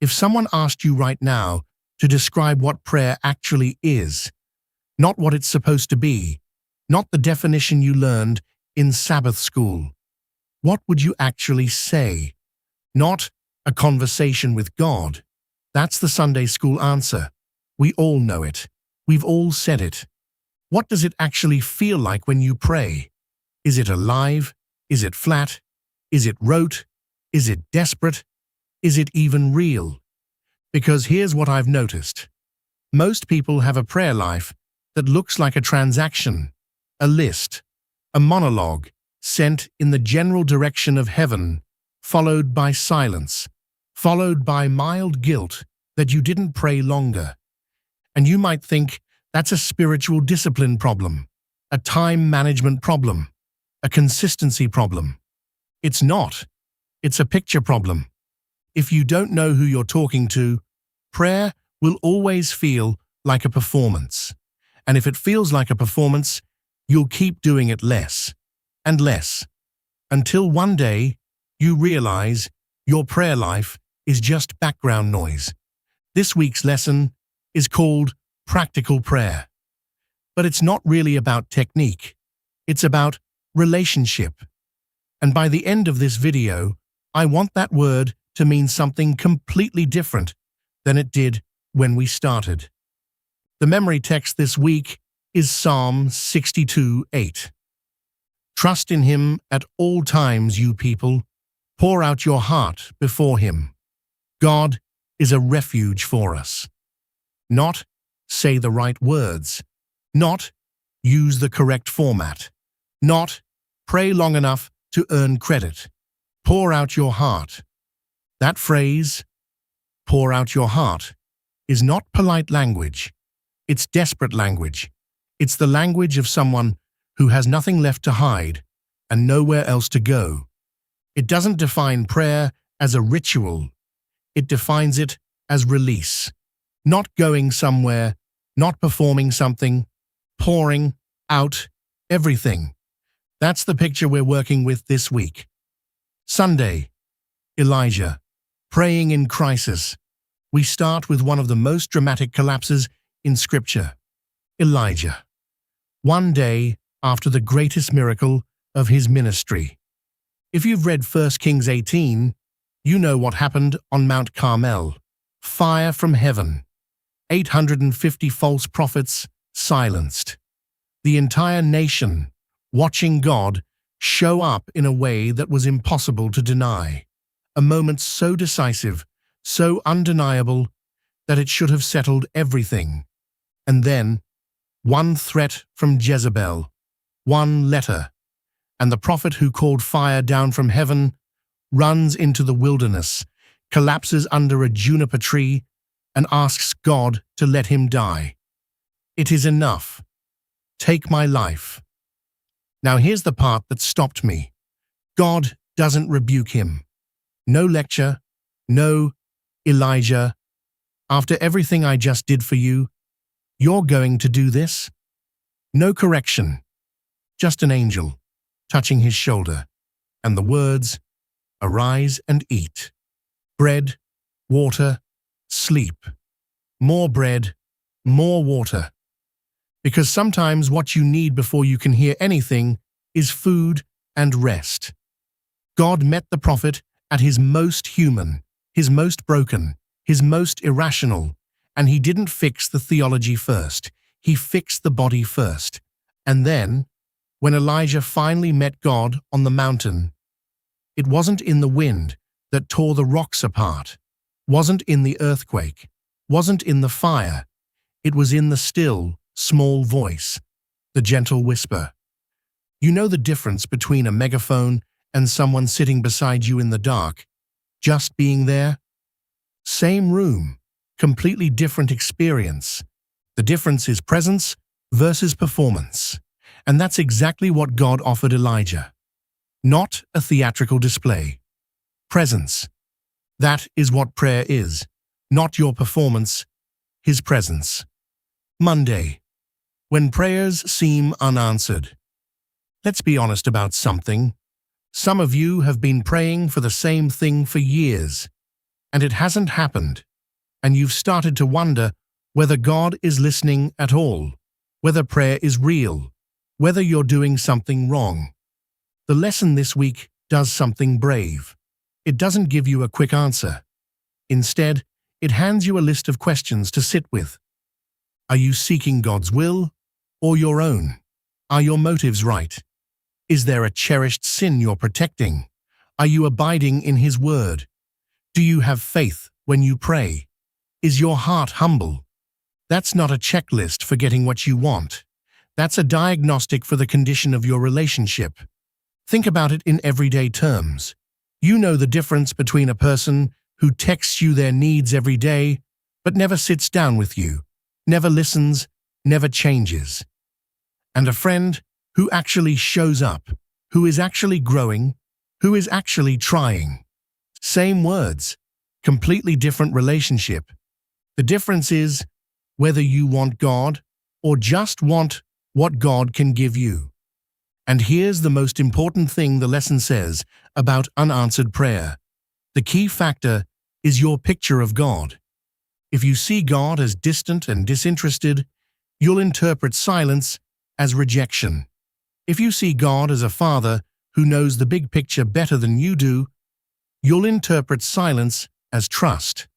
If someone asked you right now to describe what prayer actually is, not what it's supposed to be, not the definition you learned in Sabbath School, what would you actually say? Not a conversation with God. That's the Sunday school answer. We all know it. We've all said it. What does it actually feel like when you pray? Is it alive? Is it flat? Is it rote? Is it desperate? Is it even real? Because here's what I've noticed. Most people have a prayer life that looks like a transaction, a list, a monologue sent in the general direction of heaven, followed by silence, followed by mild guilt that you didn't pray longer. And you might think that's a spiritual discipline problem, a time management problem, a consistency problem. It's not. It's a picture problem. If you don't know who you're talking to, prayer will always feel like a performance. And if it feels like a performance, you'll keep doing it less and less, until one day you realize your prayer life is just background noise. This week's lesson is called Practical Prayer. But it's not really about technique. It's about relationship. And by the end of this video, I want that word to mean something completely different than it did when we started. The memory text this week is Psalm 62:8. Trust in him at all times, you people. Pour out your heart before him. God is a refuge for us. Not say the right words. Not use the correct format. Not pray long enough to earn credit. Pour out your heart. That phrase, pour out your heart, is not polite language. It's desperate language. It's the language of someone who has nothing left to hide and nowhere else to go. It doesn't define prayer as a ritual. It defines it as release. Not going somewhere, not performing something, pouring out everything. That's the picture we're working with this week. Sunday, Elijah, praying in crisis. We start with one of the most dramatic collapses in Scripture. Elijah. One day after the greatest miracle of his ministry. If you've read 1 Kings 18, you know what happened on Mount Carmel. Fire from heaven. 850 false prophets silenced. The entire nation watching God show up in a way that was impossible to deny. A moment so decisive, so undeniable, that it should have settled everything. And then, one threat from Jezebel, one letter, and the prophet who called fire down from heaven runs into the wilderness, collapses under a juniper tree, and asks God to let him die. It is enough. Take my life. Now here's the part that stopped me. God doesn't rebuke him. No lecture, no, Elijah, after everything I just did for you, you're going to do this? No correction, just an angel touching his shoulder, and the words, arise and eat. Bread, water, sleep. More bread, more water. Because sometimes what you need before you can hear anything is food and rest. God met the prophet at his most human, his most broken, his most irrational, and he didn't fix the theology first. He fixed the body first. And then, when Elijah finally met God on the mountain, it wasn't in the wind that tore the rocks apart, wasn't in the earthquake, wasn't in the fire. It was in the still, small voice, the gentle whisper. You know the difference between a megaphone and someone sitting beside you in the dark, just being there? Same room, completely different experience. The difference is presence versus performance. And that's exactly what God offered Elijah. Not a theatrical display. Presence. That is what prayer is. Not your performance, his presence. Monday. When prayers seem unanswered. Let's be honest about something. Some of you have been praying for the same thing for years. and it hasn't happened, and you've started to wonder whether God is listening at all, whether prayer is real, whether you're doing something wrong. The lesson this week does something brave. It doesn't give you a quick answer. Instead, it hands you a list of questions to sit with. Are you seeking God's will or your own? Are your motives right? Is there a cherished sin you're protecting? Are you abiding in His word? Do you have faith when you pray? Is your heart humble? That's not a checklist for getting what you want. That's a diagnostic for the condition of your relationship. Think about it in everyday terms. You know the difference between a person who texts you their needs every day, but never sits down with you, never listens, never changes, and a friend who actually shows up, who is actually growing, who is actually trying. Same words, completely different relationship. The difference is whether you want God or just want what God can give you. And here's the most important thing the lesson says about unanswered prayer. The key factor is your picture of God. If you see God as distant and disinterested, you'll interpret silence as rejection. If you see God as a father who knows the big picture better than you do, you'll interpret silence as trust.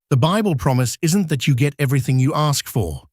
The Bible promise isn't that you get everything you ask for.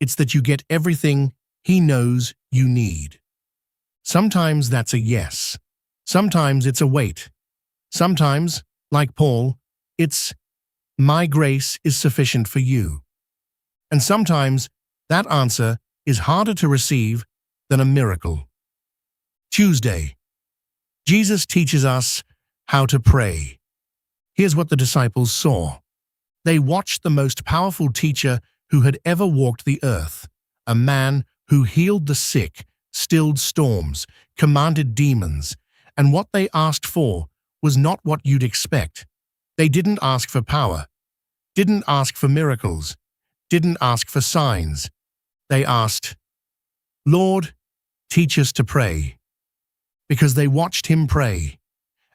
It's that you get everything He knows you need. Sometimes that's a yes. Sometimes it's a wait. Sometimes, like Paul, it's, "My grace is sufficient for you." And sometimes that answer is harder to receive than a miracle. Tuesday, Jesus teaches us how to pray. Here's what the disciples saw. They watched the most powerful teacher who had ever walked the earth, a man who healed the sick, stilled storms, commanded demons, and what they asked for was not what you'd expect. They didn't ask for power, didn't ask for miracles, didn't ask for signs. They asked, "Lord, teach us to pray." Because they watched Him pray,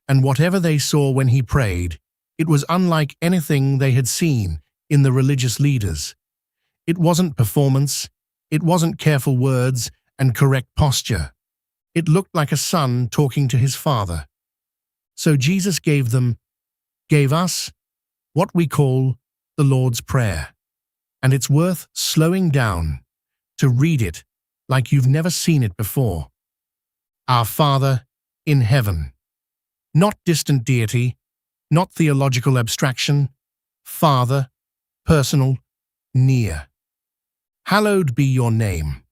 and whatever they saw when He prayed, it was unlike anything they had seen in the religious leaders. It wasn't performance, it wasn't careful words and correct posture. It looked like a son talking to his father. So Jesus gave us, what we call the Lord's Prayer. And it's worth slowing down to read it like you've never seen it before. Our Father in heaven. Not distant deity, not theological abstraction. Father, personal, near. Hallowed be your name.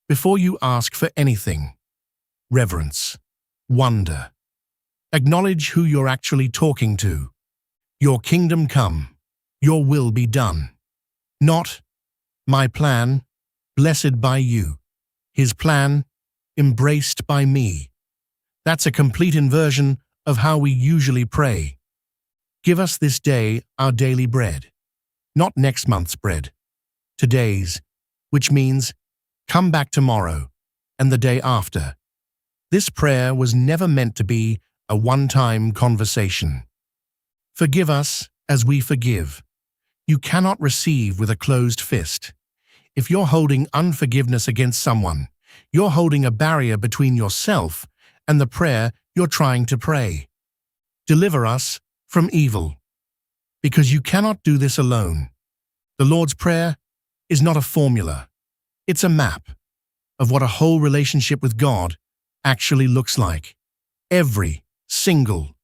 Before you ask for anything, reverence, wonder. Acknowledge who you're actually talking to. Your kingdom come, your will be done. Not, my plan, blessed by you. His plan, embraced by me. That's a complete inversion of how we usually pray. Give us this day our daily bread. Not next month's bread. Today's, which means come back tomorrow and the day after. This prayer was never meant to be a one-time conversation. Forgive us as we forgive. You cannot receive with a closed fist. If you're holding unforgiveness against someone, you're holding a barrier between yourself and the prayer you're trying to pray. Deliver us from evil. Because you cannot do this alone. The Lord's Prayer is not a formula. It's a map of what a whole relationship with God actually looks like. Every single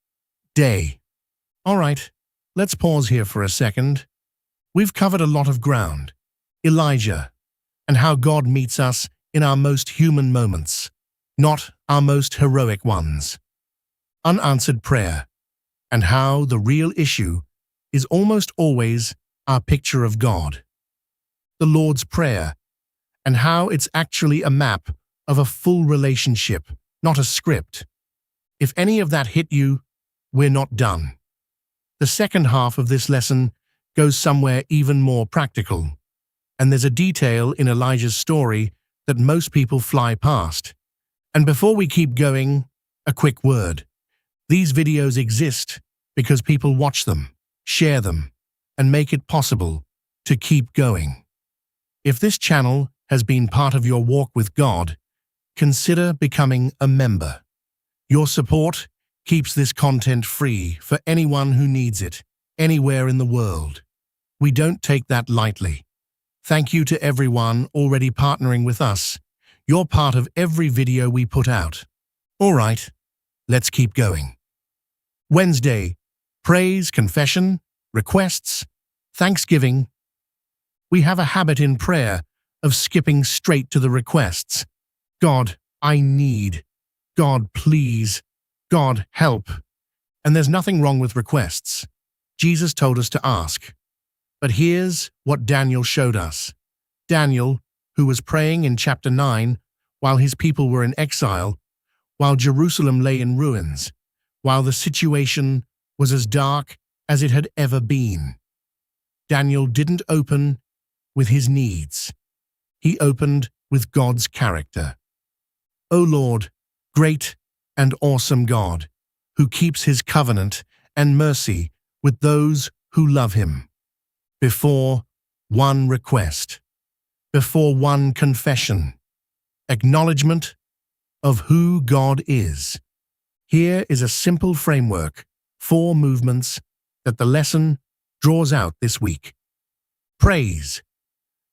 day. All right, let's pause here for a second. We've covered a lot of ground. Elijah, and how God meets us in our most human moments, not our most heroic ones. Unanswered prayer, and how the real issue is almost always our picture of God. The Lord's Prayer, and how it's actually a map of a full relationship, not a script. If any of that hit you, we're not done. The second half of this lesson goes somewhere even more practical, and there's a detail in Elijah's story that most people fly past. And before we keep going, a quick word. These videos exist because people watch them. share them, and make it possible to keep going. If this channel has been part of your walk with God, consider becoming a member. Your support keeps this content free for anyone who needs it, anywhere in the world. We don't take that lightly. Thank you to everyone already partnering with us. You're part of every video we put out. All right, let's keep going. Wednesday, praise, confession, requests, thanksgiving. We have a habit in prayer of skipping straight to the requests. God, I need. God, please. God, help. And there's nothing wrong with requests. Jesus told us to ask. But here's what Daniel showed us. Daniel, who was praying in chapter 9, while his people were in exile, while Jerusalem lay in ruins, while the situation was as dark as it had ever been. Daniel didn't open with his needs. He opened with God's character. O Lord, great and awesome God, who keeps his covenant and mercy with those who love him. Before one request, before one confession, acknowledgement of who God is. Here is a simple framework, 4 movements that the lesson draws out this week. Praise.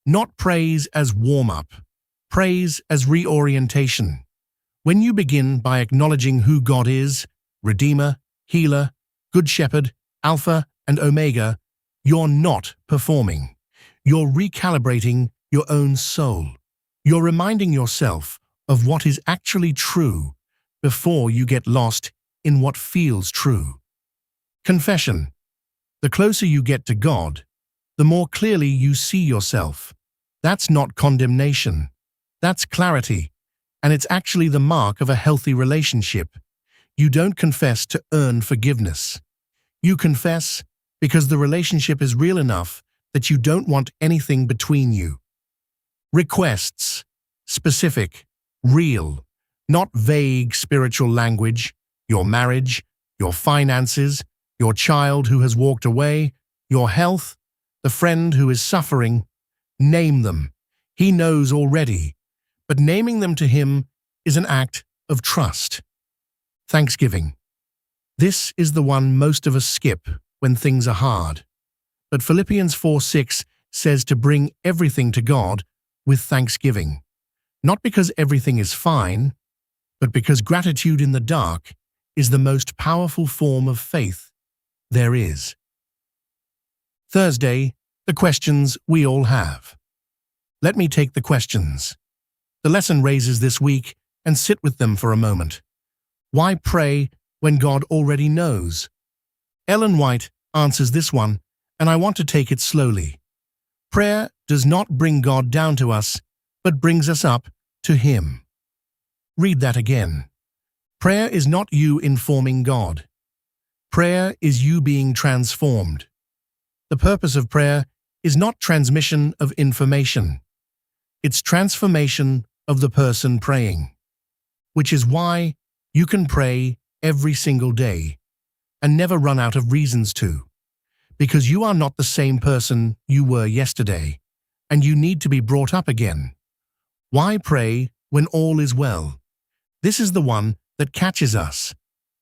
Not praise as warm-up, praise as reorientation. When you begin by acknowledging who God is, Redeemer, Healer, Good Shepherd, Alpha and Omega, you're not performing. You're recalibrating your own soul. You're reminding yourself of what is actually true before you get lost in what feels true. Confession. The closer you get to God, the more clearly you see yourself. That's not condemnation. That's clarity. And it's actually the mark of a healthy relationship. You don't confess to earn forgiveness. You confess because the relationship is real enough that you don't want anything between you. Requests. Specific, real, not vague spiritual language. Your marriage, your finances, your child who has walked away, your health, the friend who is suffering. Name them. He knows already. But naming them to him is an act of trust. Thanksgiving. This is the one most of us skip when things are hard. But Philippians 4:6 says to bring everything to God with thanksgiving. Not because everything is fine, but because gratitude in the dark is the most powerful form of faith there is. Thursday, the questions we all have. Let me take the questions the lesson raises this week and sit with them for a moment. Why pray when God already knows? Ellen White answers this one, and I want to take it slowly. Prayer does not bring God down to us, but brings us up to Him. Read that again. Prayer is not you informing God. Prayer is you being transformed. The purpose of prayer is not transmission of information. It's transformation of the person praying. Which is why you can pray every single day and never run out of reasons to. Because you are not the same person you were yesterday, and you need to be brought up again. Why pray when all is well? This is the one that catches us.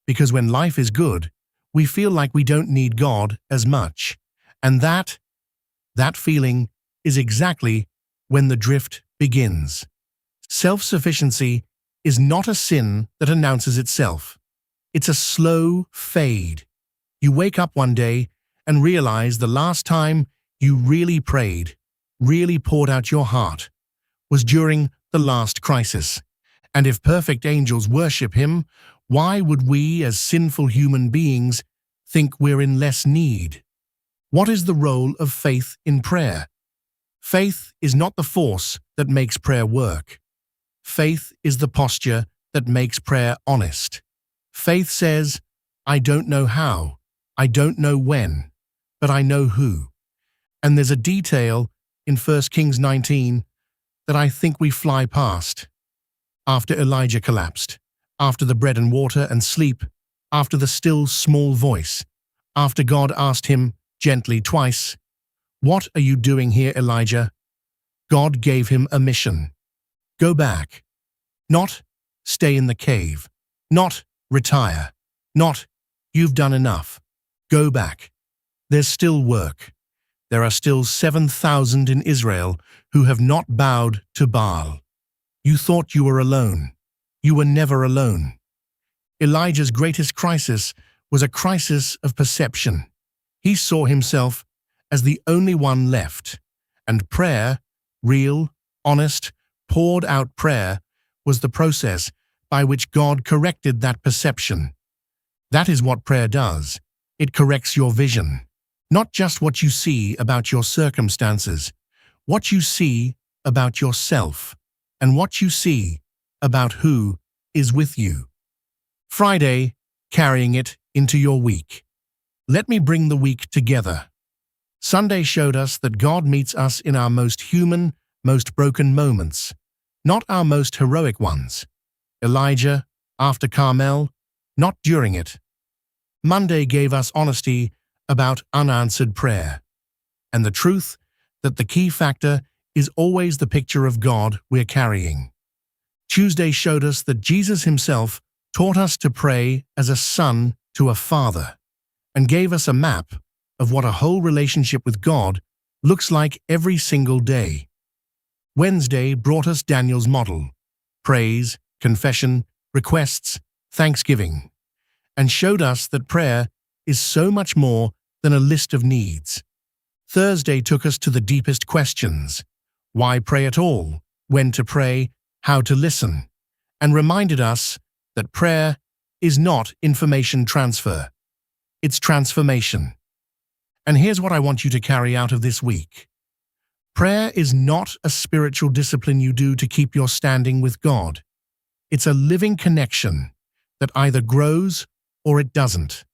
Because when life is good, we feel like we don't need God as much. And that feeling is exactly when the drift begins. Self-sufficiency is not a sin that announces itself. It's a slow fade. You wake up one day and realize the last time you really prayed, really poured out your heart, was during the last crisis. And if perfect angels worship Him, why would we as sinful human beings think we're in less need? What is the role of faith in prayer? Faith is not the force that makes prayer work. Faith is the posture that makes prayer honest. Faith says, I don't know how, I don't know when, but I know who. And there's a detail in 1 Kings 19 that I think we fly past. After Elijah collapsed, after the bread and water and sleep, after the still small voice, after God asked him gently twice. "What are you doing here, Elijah?" God gave him a mission. Go back. Not, "Stay in the cave." Not, "Retire." Not, "You've done enough." Go back. There's still work. There are still 7,000 in Israel who have not bowed to Baal. You thought you were alone. You were never alone. Elijah's greatest crisis was a crisis of perception. He saw himself as the only one left, and prayer, real, honest, poured-out prayer, was the process by which God corrected that perception. That is what prayer does. It corrects your vision. Not just what you see about your circumstances, what you see about yourself, and what you see about who is with you. Friday, carrying it into your week. Let me bring the week together. Sunday showed us that God meets us in our most human, most broken moments, not our most heroic ones. Elijah, after Carmel, not during it. Monday gave us honesty about unanswered prayer, and the truth that the key factor is always the picture of God we're carrying. Tuesday showed us that Jesus himself taught us to pray as a son to a father, and gave us a map of what a whole relationship with God looks like every single day. Wednesday brought us Daniel's model: praise, confession, requests, thanksgiving, and showed us that prayer is so much more than a list of needs. Thursday took us to the deepest questions: why pray at all, when to pray, how to listen, and reminded us that prayer is not information transfer. It's transformation. And here's what I want you to carry out of this week. Prayer is not a spiritual discipline you do to keep your standing with God. It's a living connection that either grows or it doesn't.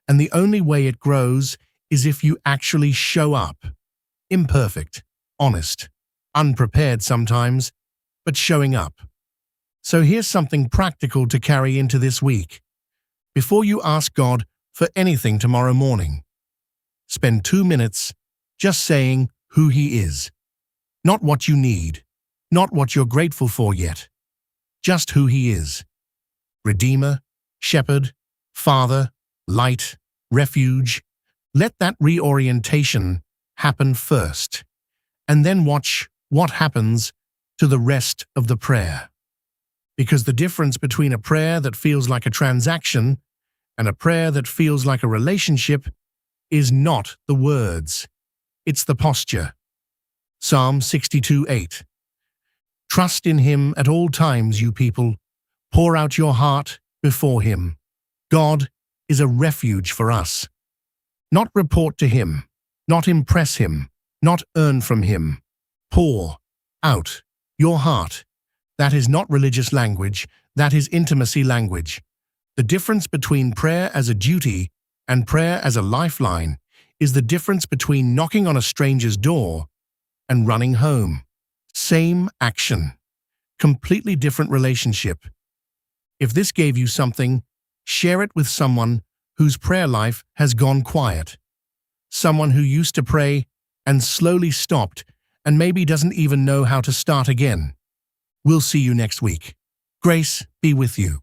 And the only way it grows is if you actually show up. Imperfect, honest, unprepared sometimes, but showing up. So here's something practical to carry into this week. Before you ask God for anything tomorrow morning, spend 2 minutes just saying who He is. Not what you need, not what you're grateful for yet. Just who He is. Redeemer, Shepherd, Father, Light, Refuge. Let that reorientation happen first, and then watch what happens to the rest of the prayer. Because the difference between a prayer that feels like a transaction and a prayer that feels like a relationship is not the words, it's the posture. Psalm 62:8. Trust in Him at all times, you people. Pour out your heart before Him. God is a refuge for us. Not report to Him, not impress Him, not earn from Him. Pour out your heart. That is not religious language, that is intimacy language. The difference between prayer as a duty and prayer as a lifeline is the difference between knocking on a stranger's door and running home. Same action, completely different relationship. If this gave you something, share it with someone whose prayer life has gone quiet. Someone who used to pray and slowly stopped and maybe doesn't even know how to start again. We'll see you next week. Grace be with you.